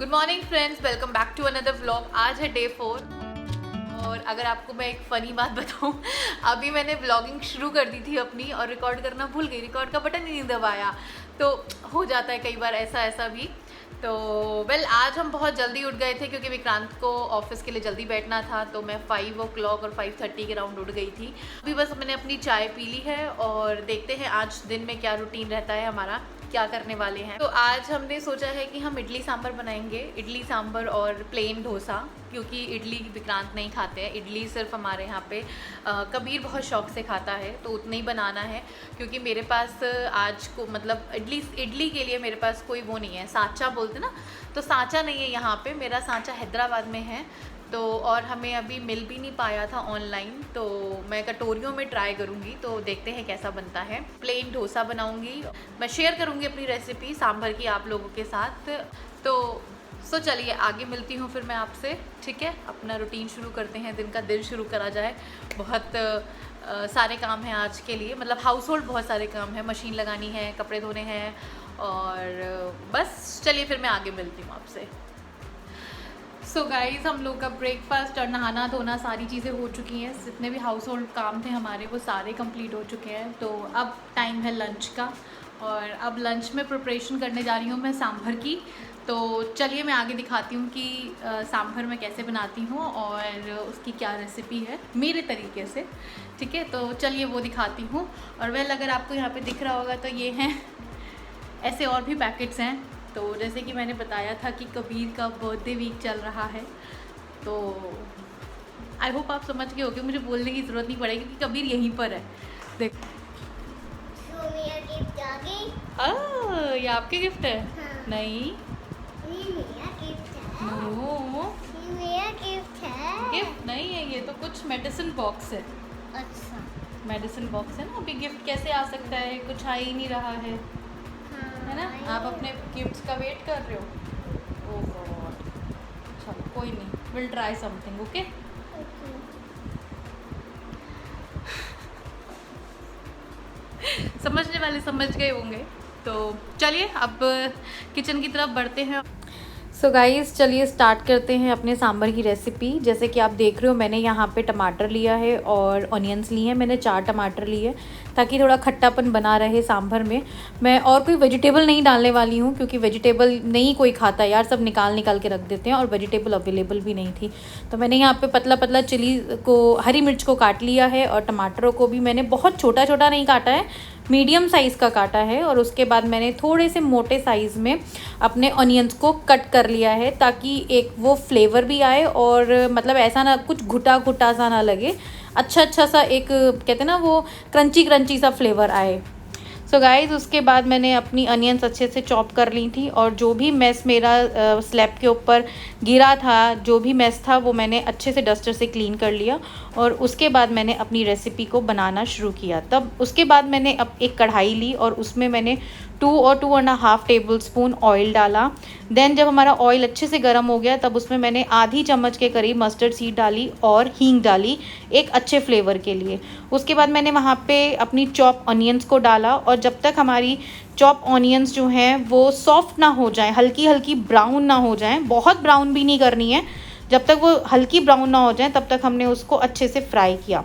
Good morning friends, welcome back to another vlog. आज है day 4 और अगर आपको मैं एक फ़नी बात बताऊं, अभी मैंने व्लॉगिंग शुरू कर दी थी अपनी और रिकॉर्ड करना भूल गई। रिकॉर्ड का बटन ही नहीं दबाया, तो हो जाता है कई बार ऐसा भी। तो आज हम बहुत जल्दी उठ गए थे क्योंकि विक्रांत को ऑफिस के लिए जल्दी बैठना था। तो मैं 5 o'clock और 5:30 के राउंड उठ गई थी। अभी बस मैंने अपनी चाय पी ली है और देखते हैं आज दिन में क्या रूटीन रहता है हमारा, क्या करने वाले हैं। तो आज हमने सोचा है कि हम इडली सांभर बनाएंगे, इडली सांभर और प्लेन डोसा, क्योंकि इडली विक्रांत नहीं खाते हैं। इडली सिर्फ हमारे यहाँ पे कबीर बहुत शौक से खाता है, तो उतना ही बनाना है। क्योंकि मेरे पास आज को मतलब इडली के लिए मेरे पास कोई वो नहीं है, सांचा बोलते ना, तो सांचा नहीं है यहाँ पे। मेरा सांचा हैदराबाद में है, तो और हमें अभी मिल भी नहीं पाया था ऑनलाइन। तो मैं कटोरियों में ट्राई करूँगी, तो देखते हैं कैसा बनता है। प्लेन डोसा बनाऊँगी, मैं शेयर करूँगी अपनी रेसिपी सांभर की आप लोगों के साथ। तो चलिए आगे मिलती हूँ फिर मैं आपसे, ठीक है। अपना रूटीन शुरू करते हैं, दिन का दिन शुरू करा जाए। बहुत सारे काम हैं आज के लिए, मतलब हाउस होल्ड बहुत सारे काम हैं, मशीन लगानी है, कपड़े धोने हैं, और बस चलिए फिर मैं आगे मिलती हूँ आपसे। सो गाइज़, हम लोग का ब्रेकफास्ट और नहाना धोना सारी चीज़ें हो चुकी हैं। जितने भी हाउस होल्ड काम थे हमारे वो सारे कंप्लीट हो चुके हैं। तो अब टाइम है लंच का, और अब लंच में प्रिपरेशन करने जा रही हूँ मैं सांभर की। तो चलिए मैं आगे दिखाती हूँ कि सांभर मैं कैसे बनाती हूँ और उसकी क्या रेसिपी है मेरे तरीके से, ठीक है। तो चलिए वो दिखाती हूँ। और अगर आपको यहाँ पे दिख रहा होगा तो ये हैं, ऐसे और भी पैकेट्स हैं। तो जैसे कि मैंने बताया था कि कबीर का बर्थडे वीक चल रहा है, तो आई होप आप समझ गए होंगे, मुझे बोलने की ज़रूरत नहीं पड़ेगी कि कबीर यहीं पर है। देख, ये आपके गिफ्ट है? हाँ। नहीं, ये मेरा गिफ्ट है। नो, ये मेरा गिफ्ट है। गिफ्ट नहीं है, ये तो कुछ मेडिसिन बॉक्स है। अच्छा, मेडिसिन बॉक्स है ना, अभी गिफ्ट कैसे आ सकता है, कुछ आ ही नहीं रहा है, है ना। आप अपने गिफ्ट्स का वेट कर रहे हो? ओह गॉड, चलो कोई नहीं, विल ट्राई समथिंग, ओके। समझने वाले समझ गए होंगे। तो चलिए अब किचन की तरफ बढ़ते हैं। सो गाइस, चलिए स्टार्ट करते हैं अपने सांभर की रेसिपी। जैसे कि आप देख रहे हो, मैंने यहाँ पे टमाटर लिया है और ऑनियंस लिए हैं। मैंने 4 टमाटर लिए ताकि थोड़ा खट्टापन बना रहे सांभर में। मैं और कोई वेजिटेबल नहीं डालने वाली हूँ, क्योंकि वेजिटेबल नहीं कोई खाता यार, सब निकाल के रख देते हैं, और वेजिटेबल अवेलेबल भी नहीं थी। तो मैंने यहाँ पे पतला पतला चिली को, हरी मिर्च को काट लिया है, और टमाटरों को भी मैंने बहुत छोटा छोटा नहीं काटा है, मीडियम साइज़ का काटा है। और उसके बाद मैंने थोड़े से मोटे साइज़ में अपने ऑनियंस को कट कर लिया है, ताकि एक वो फ्लेवर भी आए, और मतलब ऐसा ना कुछ घुटा घुटा सा ना लगे, अच्छा सा एक कहते हैं ना वो क्रंची सा फ्लेवर आए। सो गाइज़, उसके बाद मैंने अपनी अनियंस अच्छे से चॉप कर ली थी, और जो भी मेस मेरा स्लैब के ऊपर गिरा था, जो भी मेस था, वो मैंने अच्छे से डस्टर से क्लीन कर लिया। और उसके बाद मैंने अपनी रेसिपी को बनाना शुरू किया। तब उसके बाद मैंने अब एक कढ़ाई ली और उसमें मैंने 2 और 2.5 टेबलस्पून ऑयल डाला। देन जब हमारा ऑयल अच्छे से गर्म हो गया, तब उसमें मैंने आधी चम्मच के करीब मस्टर्ड सीड डाली और हींग डाली, एक अच्छे फ्लेवर के लिए। उसके बाद मैंने वहाँ पे अपनी चॉप ऑनियंस को डाला, और जब तक हमारी चॉप ऑनियंस जो हैं वो सॉफ्ट ना हो जाएं, हल्की हल्की ब्राउन ना हो जाएं, बहुत ब्राउन भी नहीं करनी है, जब तक वो हल्की ब्राउन ना हो जाए तब तक हमने उसको अच्छे से फ्राई किया।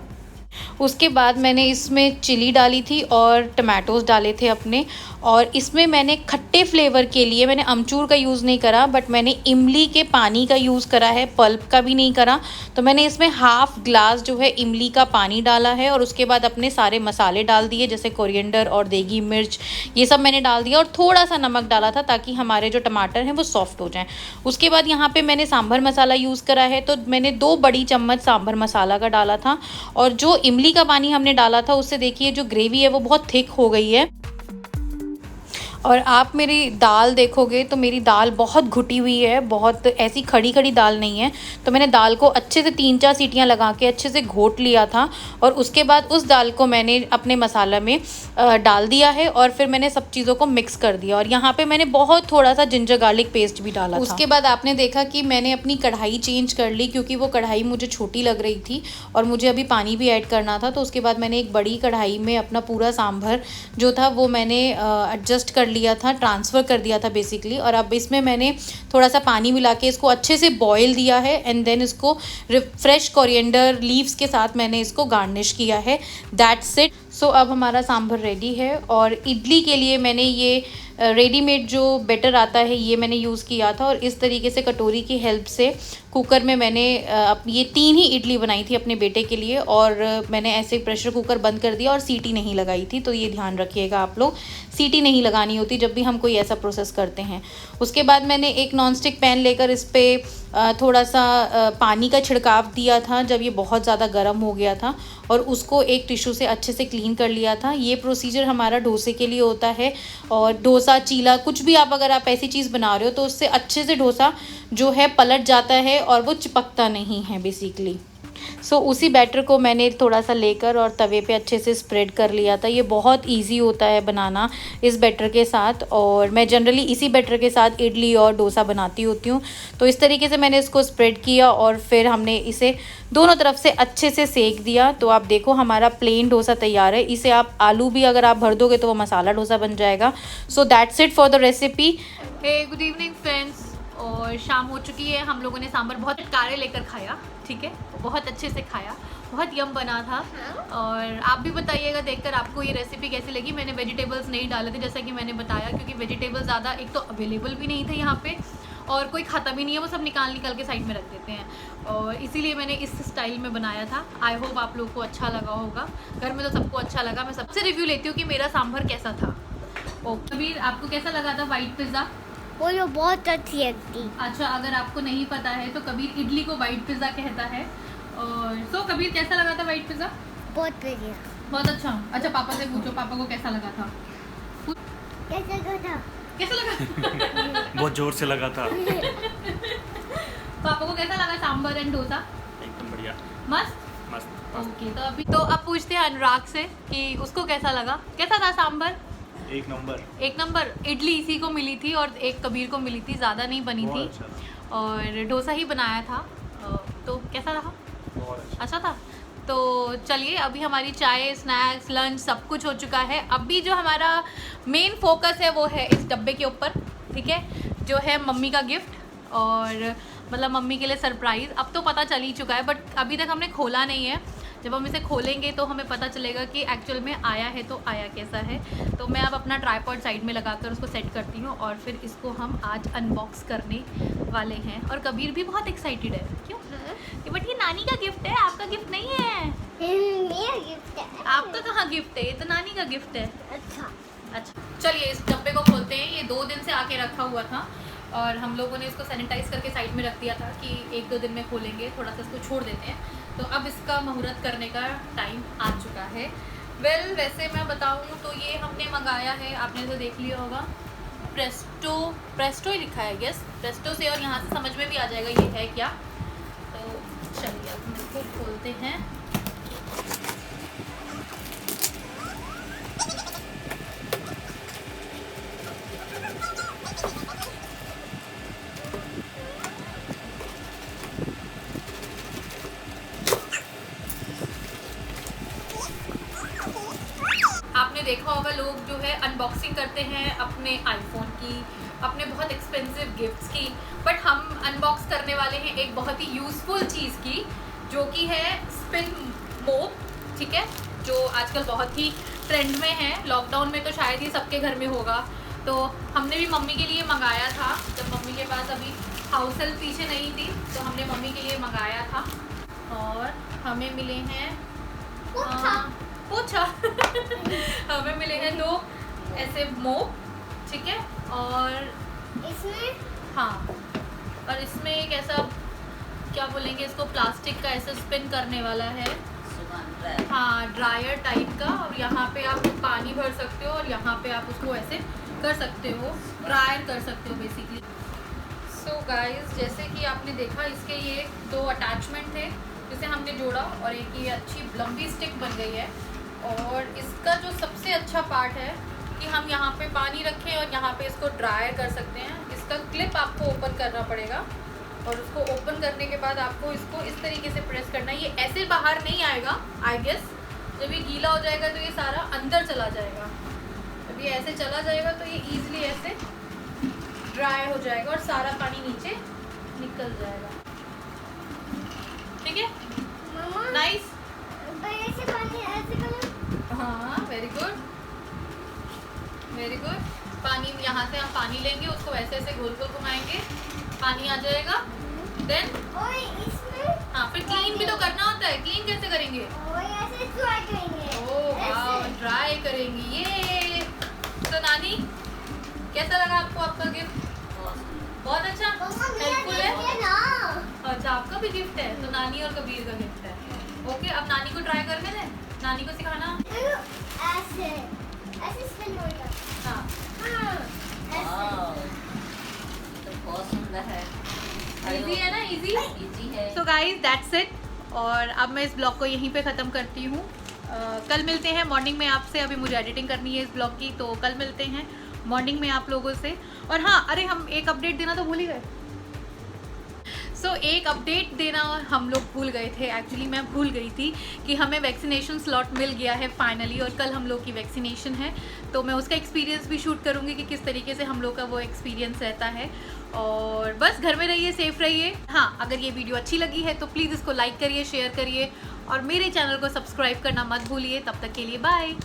उसके बाद मैंने इसमें चिली डाली थी और टमाटोज़ डाले थे अपने, और इसमें मैंने खट्टे फ्लेवर के लिए मैंने अमचूर का यूज़ नहीं करा, बट मैंने इमली के पानी का यूज़ करा है, पल्प का भी नहीं करा। तो मैंने इसमें हाफ़ ग्लास जो है इमली का पानी डाला है, और उसके बाद अपने सारे मसाले डाल दिए, जैसे कोरिएंडर और देगी मिर्च, ये सब मैंने डाल दिया, और थोड़ा सा नमक डाला था ताकि हमारे जो टमाटर हैं वो सॉफ्ट हो जाएँ। उसके बाद यहाँ पर मैंने सांभर मसाला यूज़ करा है, तो मैंने 2 बड़ी चम्मच सांभर मसाला का डाला था, और जो इमली का पानी हमने डाला था उससे देखिए जो ग्रेवी है वो बहुत थिक हो गई है। और आप मेरी दाल देखोगे तो मेरी दाल बहुत घुटी हुई है, बहुत ऐसी खड़ी खड़ी दाल नहीं है। तो मैंने दाल को अच्छे से 3-4 सीटियां लगा के अच्छे से घोट लिया था, और उसके बाद उस दाल को मैंने अपने मसाला में डाल दिया है, और फिर मैंने सब चीज़ों को मिक्स कर दिया। और यहाँ पे मैंने बहुत थोड़ा सा जिंजर गार्लिक पेस्ट भी डाला था। उसके बाद आपने देखा कि मैंने अपनी कढ़ाई चेंज कर ली, क्योंकि वो कढ़ाई मुझे छोटी लग रही थी और मुझे अभी पानी भी ऐड करना था। तो उसके बाद मैंने एक बड़ी कढ़ाई में अपना पूरा सांभर जो था वो मैंने एडजस्ट कर लिया था, ट्रांसफ़र कर दिया था बेसिकली। और अब इसमें मैंने थोड़ा सा पानी मिला के इसको अच्छे से बॉईल दिया है एंड देन इसको फ्रेश कोरिएंडर लीव्स के साथ मैंने इसको गार्निश किया है। That's it. सो अब हमारा सांभर रेडी है। और इडली के लिए मैंने ये रेडीमेड जो बैटर आता है ये मैंने यूज़ किया था, और इस तरीके से कटोरी की हेल्प से कुकर में मैंने ये 3 ही इडली बनाई थी अपने बेटे के लिए। और मैंने ऐसे प्रेशर कुकर बंद कर दिया और सीटी नहीं लगाई थी, तो ये ध्यान रखिएगा आप लोग, सीटी नहीं लगानी होती जब भी हम कोई ऐसा प्रोसेस करते हैं। उसके बाद मैंने एक नॉनस्टिक पैन लेकर इस पर थोड़ा सा पानी का छिड़काव दिया था जब ये बहुत ज़्यादा गर्म हो गया था, और उसको एक टिश्यू से अच्छे से क्लीन कर लिया था। ये प्रोसीजर हमारा डोसे के लिए होता है, और डोसा चीला कुछ भी अगर आप ऐसी चीज़ बना रहे हो तो उससे अच्छे से डोसा जो है पलट जाता है और वो चिपकता नहीं है बेसिकली। सो उसी बैटर को मैंने थोड़ा सा लेकर और तवे पे अच्छे से स्प्रेड कर लिया था। ये बहुत इजी होता है बनाना इस बैटर के साथ, और मैं जनरली इसी बैटर के साथ इडली और डोसा बनाती होती हूँ। तो इस तरीके से मैंने इसको स्प्रेड किया और फिर हमने इसे दोनों तरफ से अच्छे से सेक दिया। तो आप देखो हमारा प्लेन डोसा तैयार है। इसे आप आलू भी अगर आप भर दोगे तो वो मसाला डोसा बन जाएगा। So that's it for the recipe. Hey good evening friends, और शाम हो चुकी है। हम लोगों ने सांभर बहुत कारे लेकर खाया, ठीक है, बहुत अच्छे से खाया, बहुत यम बना था। और आप भी बताइएगा देखकर आपको ये रेसिपी कैसी लगी। मैंने वेजिटेबल्स नहीं डाले थे जैसा कि मैंने बताया, क्योंकि वेजिटेबल्स ज़्यादा एक तो अवेलेबल भी नहीं थे यहाँ पे, और कोई खाता भी नहीं है, वो सब निकाल के साइड में रख देते हैं, और इसीलिए मैंने इस स्टाइल में बनाया था। आई होप आप लोग को अच्छा लगा होगा। घर में तो सबको अच्छा लगा। मैं सबसे रिव्यू लेती हूँ कि मेरा सांभर कैसा था। कबीर, आपको कैसा लगा था वाइट पिज़्ज़ा? वो जो बहुत अच्छी लगती। अच्छा, अगर आपको नहीं पता है तो कबीर इडली को वाइट पिज़्ज़ा कहता है। और सो कबीर, कैसा लगा था वाइट पिज़्ज़ा? बहुत बढ़िया, बहुत अच्छा। अच्छा, पापा से पूछो पापा को कैसा लगा था। कैसा लगा? कैसा लगा? बहुत जोर से लगा था। पापा को कैसा लगा सांभर एंड डोसा? एकदम बढ़िया, मस्त मस्त। ओके, तो अब पूछते हैं अनुराग से कि उसको कैसा लगा। कैसा था सांभर? एक नंबर। एक नंबर। इडली इसी को मिली थी और एक कबीर को मिली थी, ज़्यादा नहीं बनी थी। अच्छा। और डोसा ही बनाया था। तो कैसा रहा? बहुत अच्छा था। तो चलिए, अभी हमारी चाय, स्नैक्स, लंच सब कुछ हो चुका है। अभी जो हमारा मेन फोकस है वो है इस डब्बे के ऊपर, ठीक है, जो है मम्मी का गिफ्ट, और मतलब मम्मी के लिए सरप्राइज़। अब तो पता चल ही चुका है, बट अभी तक हमने खोला नहीं है। जब हम इसे खोलेंगे तो हमें पता चलेगा कि एक्चुअल में आया है तो आया कैसा है। तो मैं अब अपना ट्राइपॉड साइड में लगाकर उसको सेट करती हूँ, और फिर इसको हम आज अनबॉक्स करने वाले हैं। और कबीर भी बहुत एक्साइटेड है। क्यों? कि बट ये नानी का गिफ्ट है, आपका गिफ्ट नहीं है। मेरा गिफ्ट है। आपका कहाँ गिफ्ट है? ये तो नानी का गिफ्ट है। अच्छा, चलिए इस डब्बे को खोलते हैं। ये 2 दिन से आके रखा हुआ था, और हम लोगों ने इसको सैनिटाइज करके साइड में रख दिया था कि 1-2 दिन में खोलेंगे, थोड़ा सा इसको छोड़ देते हैं। तो अब इसका मुहूर्त करने का टाइम आ चुका है। वैसे मैं बताऊँ तो ये हमने मंगाया है, आपने तो देख लिया होगा, प्रेस्टो ही लिखा है, गेस प्रेस्टो से, और यहाँ से समझ में भी आ जाएगा ये है क्या। तो चलिए अब हम इसको खोलते हैं। आपने देखा होगा लोग जो है अनबॉक्सिंग करते हैं अपने आईफोन की, अपने बहुत एक्सपेंसिव गिफ्ट्स की, बट हम अनबॉक्स करने वाले हैं एक बहुत ही यूज़फुल चीज़ की, जो कि है स्पिन मोप, ठीक है, जो आजकल बहुत ही ट्रेंड में है। लॉकडाउन में तो शायद ही सबके घर में होगा। तो हमने भी मम्मी के लिए मंगाया था, जब मम्मी के पास अभी हाउस हेल्प पीछे नहीं थी, तो हमने मम्मी के लिए मंगाया था। और हमें मिले हैं पूछा हमें मिले हैं 2 ऐसे मोप, ठीक है, और इसमें हाँ, और इसमें एक ऐसा, क्या बोलेंगे इसको, प्लास्टिक का ऐसा स्पिन करने वाला है, हाँ, ड्रायर टाइप का। और यहाँ पे आप पानी भर सकते हो, और यहाँ पे आप उसको ऐसे कर सकते हो, ड्रायर कर सकते हो बेसिकली। सो गाइस, जैसे कि आपने देखा, इसके ये 2 अटैचमेंट थे जिसे हमने जोड़ा, और एक ये अच्छी लंबी स्टिक बन गई है। और इसका जो सबसे अच्छा पार्ट है कि हम यहाँ पे पानी रखें और यहाँ पे इसको ड्रायर कर सकते हैं। इसका क्लिप आपको ओपन करना पड़ेगा, और उसको ओपन करने के बाद आपको इसको इस तरीके से प्रेस करना है। ये ऐसे बाहर नहीं आएगा, आई गेस जब ये गीला हो जाएगा तो ये सारा अंदर चला जाएगा। जब ये ऐसे चला जाएगा तो ये इजीली ऐसे ड्राई हो जाएगा और सारा पानी नीचे निकल जाएगा। ठीक है, मम्मा नाइस। ऐसे पानी ऐसे करो। हाँ वेरी गुड वेरी गुड। पानी यहाँ से हम पानी लेंगे, उसको ऐसे ऐसे गोल गोल घुमाएंगे, पानी आ जाएगा। देन ओए इसमें हाँ फिर क्लीन भी तो करना होता है। क्लीन कैसे करेंगे? ओए ऐसे ट्राई करेंगे। ओह वाओ, ऐसे। ड्राई करेंगे ये। तो नानी कैसा लगा आपको आपका गिफ्ट? बहुत अच्छा, मम्मा मेरा हेल्पफुल है। गिफ्ट है ना। अच्छा आपका भी गिफ्ट है, तो नानी और कबीर का गिफ्ट है। ओके, अब नानी को ट्राई करके दे, नानी को सिखाना। ऐसे ऐसे स्पिन होगा। हाँ हाँ ऐसे। तो बहुत सुंदर है। इजी है ना, इजी। इजी है। So guys that's it. और अब मैं इस ब्लॉग को यहीं पे ख़त्म करती हूँ। कल मिलते हैं मॉर्निंग में आपसे। अभी मुझे एडिटिंग करनी है इस ब्लॉग की, तो कल मिलते हैं मॉर्निंग में आप लोगों से। और हाँ, अरे हम एक अपडेट देना तो भूल ही गए। सो एक अपडेट देना हम लोग भूल गए थे। एक्चुअली मैं भूल गई थी कि हमें वैक्सीनेशन स्लॉट मिल गया है फाइनली, और कल हम लोग की वैक्सीनेशन है। तो मैं उसका एक्सपीरियंस भी शूट करूँगी कि किस तरीके से हम लोग का वो एक्सपीरियंस रहता है। और बस घर में रहिए, सेफ रहिए। हाँ, अगर ये वीडियो अच्छी लगी है तो प्लीज़ इसको लाइक करिए, शेयर करिए और मेरे चैनल को सब्सक्राइब करना मत भूलिए। तब तक के लिए बाय।